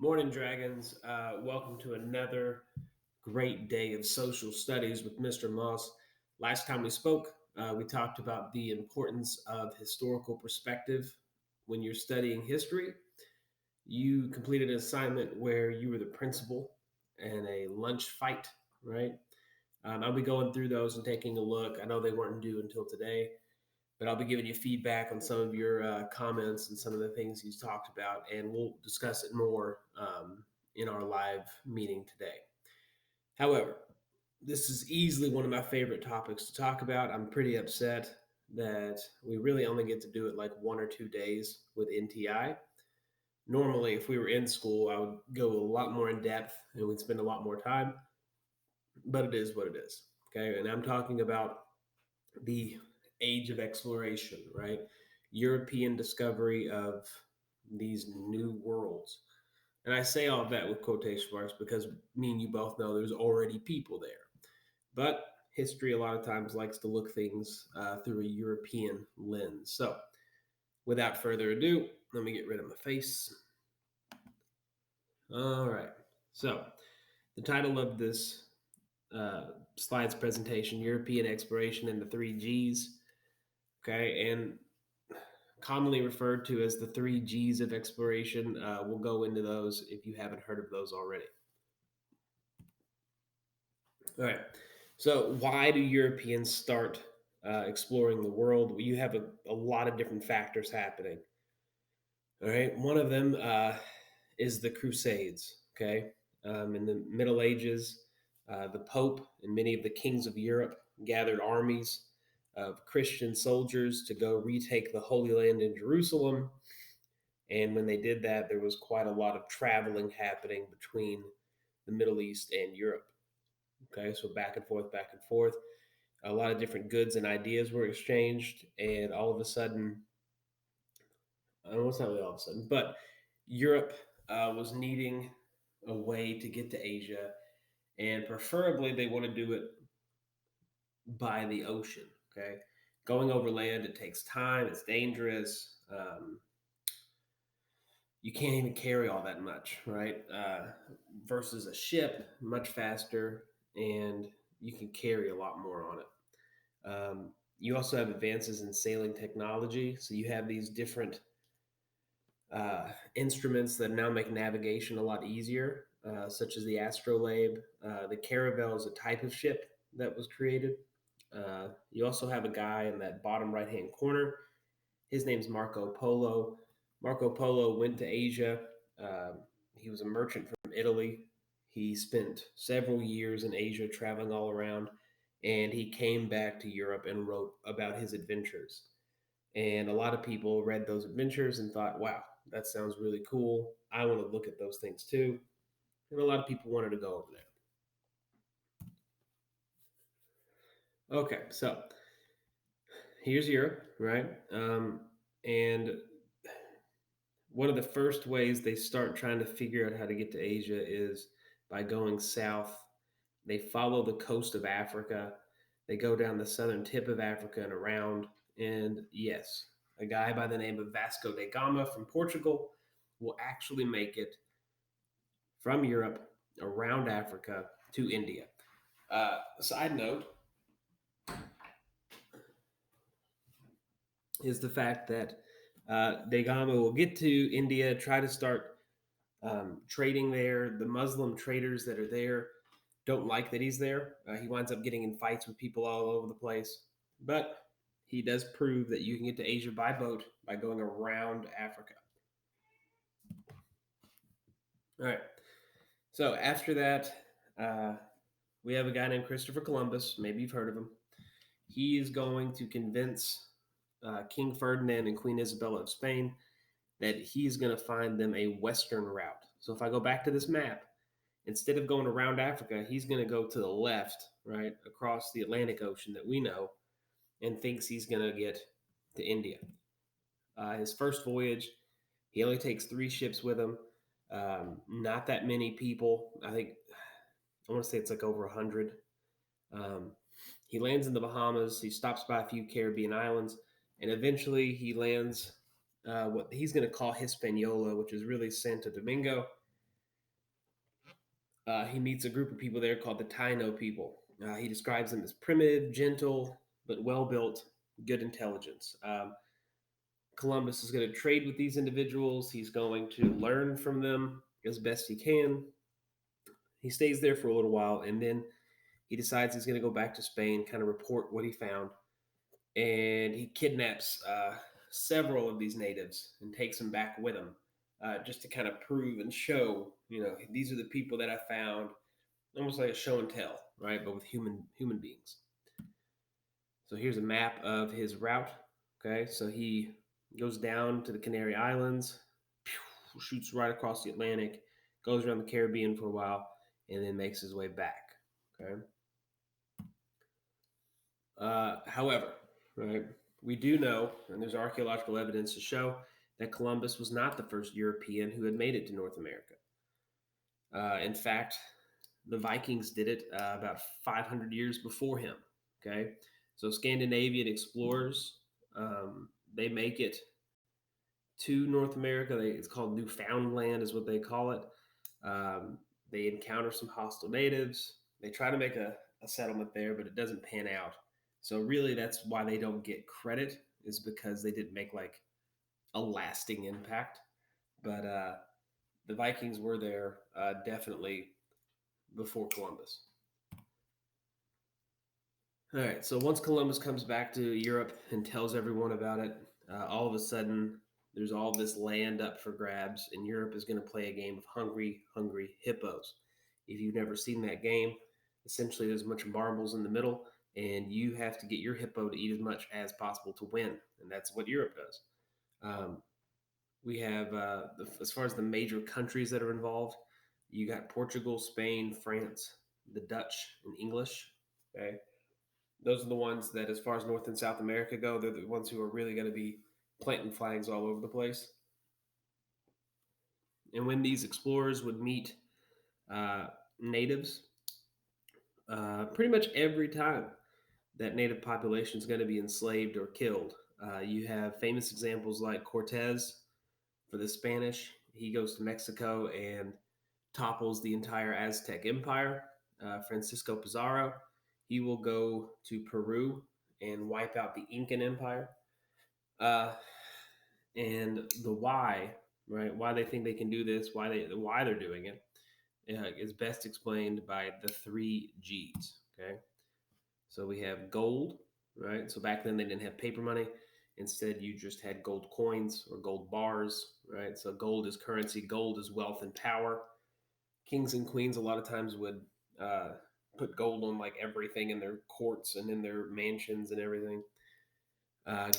Morning, Dragons. Welcome to another great day of social studies with Mr. Moss. Last time we spoke, we talked about the importance of historical perspective when you're studying history. You completed an assignment where you were the principal in a lunch fight, right? I'll be going through those and taking a look. I know they weren't due until today, but I'll be giving you feedback on some of your comments and some of the things he's talked about, and we'll discuss it more in our live meeting today. However, this is easily one of my favorite topics to talk about. I'm pretty upset that we really only get to do it like 1 or 2 days with NTI. Normally, if we were in school, I would go a lot more in depth and we'd spend a lot more time, but it is what it is. Okay. And I'm talking about the age of exploration, right? European discovery of these new worlds. And I say all of that with quotation marks because me and you both know there's already people there. But history a lot of times likes to look things through a European lens. So without further ado, let me get rid of my face. All right. So the title of this uh, slides presentation, European Exploration and the Three Gs. Okay. And commonly referred to as the three G's of exploration. We'll go into those if you haven't heard of those already. All right. So, why do Europeans start exploring the world? Well, you have a lot of different factors happening. All right. One of them is the Crusades. Okay. In the Middle Ages, the Pope and many of the kings of Europe gathered armies of Christian soldiers to go retake the Holy Land in Jerusalem. And when they did that, there was quite a lot of traveling happening between the Middle East and Europe. Okay, so back and forth, back and forth. A lot of different goods and ideas were exchanged, and all of a sudden, well, it's not really all of a sudden, but Europe was needing a way to get to Asia, and preferably they want to do it by the ocean. Okay, going over land, it takes time, it's dangerous. You can't even carry all that much, right? Versus a ship, much faster, and you can carry a lot more on it. You also have advances in sailing technology, so you have these different instruments that now make navigation a lot easier, such as the astrolabe. The caravel is a type of ship that was created. You also have a guy in that bottom right hand corner. His name's Marco Polo. Marco Polo went to Asia. Um, he was a merchant from Italy. He spent several years in Asia traveling all around, and he came back to Europe and wrote about his adventures. And a lot of people read those adventures and thought, wow, that sounds really cool. I want to look at those things too. And a lot of people wanted to go over there. Okay, so here's Europe, right? And one of the first ways they start trying to figure out how to get to Asia is by going south. They follow the coast of Africa. They go down the southern tip of Africa and around. And yes, a guy by the name of Vasco da Gama from Portugal will actually make it from Europe around Africa to India. Side note is the fact that Da Gama will get to India, try to start trading there. The Muslim traders that are there don't like that he's there. He winds up getting in fights with people all over the place. But he does prove that you can get to Asia by boat by going around Africa. All right. So after that, uh, we have a guy named Christopher Columbus. Maybe you've heard of him. He is going to convince King Ferdinand and Queen Isabella of Spain that he's going to find them a western route. So if I go back to this map, instead of going around Africa, he's going to go to the left, right, across the Atlantic Ocean that we know, and thinks he's going to get to India. His first voyage, he only takes 3 ships with him. Not that many people. I want to say it's like over 100. Um, he lands in the Bahamas. He stops by a few Caribbean islands, and eventually he lands what he's going to call Hispaniola, which is really Santo Domingo. He meets a group of people there called the Taino people. He describes them as primitive, gentle, but well built, good intelligence. Columbus is going to trade with these individuals. He's going to learn from them as best he can. He stays there for a little while, and then he decides he's going to go back to Spain, kind of report what he found, and he kidnaps several of these natives and takes them back with him, just to kind of prove and show, these are the people that I found, almost like a show and tell, right? But with human beings. So here's a map of his route. Okay, so he goes down to the Canary Islands, shoots right across the Atlantic, goes around the Caribbean for a while, and then makes his way back. Okay. However, right, we do know, and there's archaeological evidence to show that Columbus was not the first European who had made it to North America. In fact, the Vikings did it about 500 years before him. Okay, so Scandinavian explorers, they make it to North America. It's called Newfoundland, is what they call it. Um, they encounter some hostile natives. They try to make a settlement there, but it doesn't pan out. So really, that's why they don't get credit, is because they didn't make like a lasting impact. But the Vikings were there definitely before Columbus. All right, so once Columbus comes back to Europe and tells everyone about it, all of a sudden there's all this land up for grabs, and Europe is going to play a game of hungry, hungry hippos. If you've never seen that game, essentially there's a bunch of marbles in the middle, and you have to get your hippo to eat as much as possible to win, and that's what Europe does. Um, we have, as far as the major countries that are involved, you got Portugal, Spain, France, the Dutch, and English. Okay, those are the ones that, as far as North and South America go, they're the ones who are really going to be planting flags all over the place. And when these explorers would meet uh, natives, pretty much every time that native population is going to be enslaved or killed. You have famous examples like Cortez for the Spanish. He goes to Mexico and topples the entire Aztec Empire. Francisco Pizarro, he will go to Peru and wipe out the Incan Empire. Uh, and the why, right? Why they think they can do this, why they're doing it, is best explained by the three G's. Okay, so we have gold, right? So back then they didn't have paper money. Instead, you just had gold coins or gold bars, right? So gold is currency, gold is wealth and power. Kings and queens a lot of times would uh, put gold on like everything in their courts and in their mansions and everything.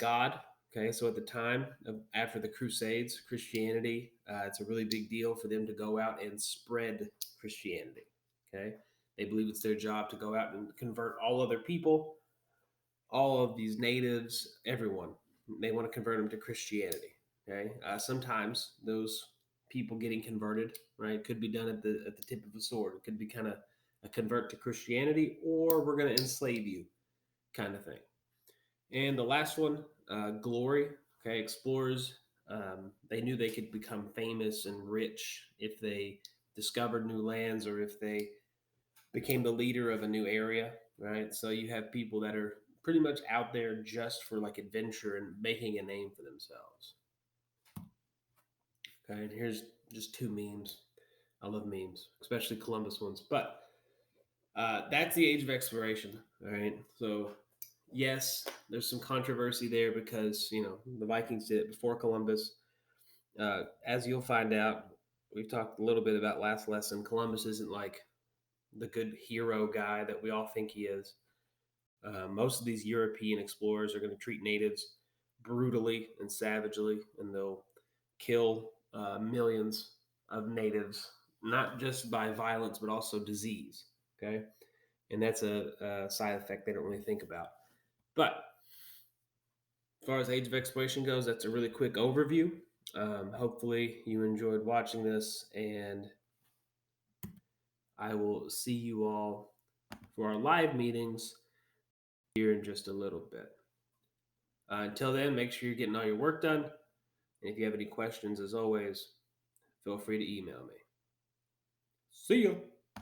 God. Okay, so at the time after the Crusades, Christianity, it's a really big deal for them to go out and spread Christianity. Okay, they believe it's their job to go out and convert all other people, all of these natives, everyone. They want to convert them to Christianity. Okay, sometimes those people getting converted, right, could be done at the tip of a sword. It could be kind of a convert to Christianity, or we're going to enslave you, kind of thing. And the last one, glory. Okay, explorers. They knew they could become famous and rich if they discovered new lands or if they became the leader of a new area, right? So you have people that are pretty much out there just for like adventure and making a name for themselves. Okay, and here's just two memes. I love memes, especially Columbus ones. But that's the age of exploration. All right. So yes, there's some controversy there because the Vikings did it before Columbus. As you'll find out, we've talked a little bit about last lesson. Columbus isn't like the good hero guy that we all think he is. Most of these European explorers are going to treat natives brutally and savagely, and they'll kill millions of natives, not just by violence, but also disease. Okay. And that's a side effect they don't really think about. But as far as age of exploration goes, that's a really quick overview. Hopefully, you enjoyed watching this, and I will see you all for our live meetings here in just a little bit. Until then, make sure you're getting all your work done. And if you have any questions, as always, feel free to email me. See you.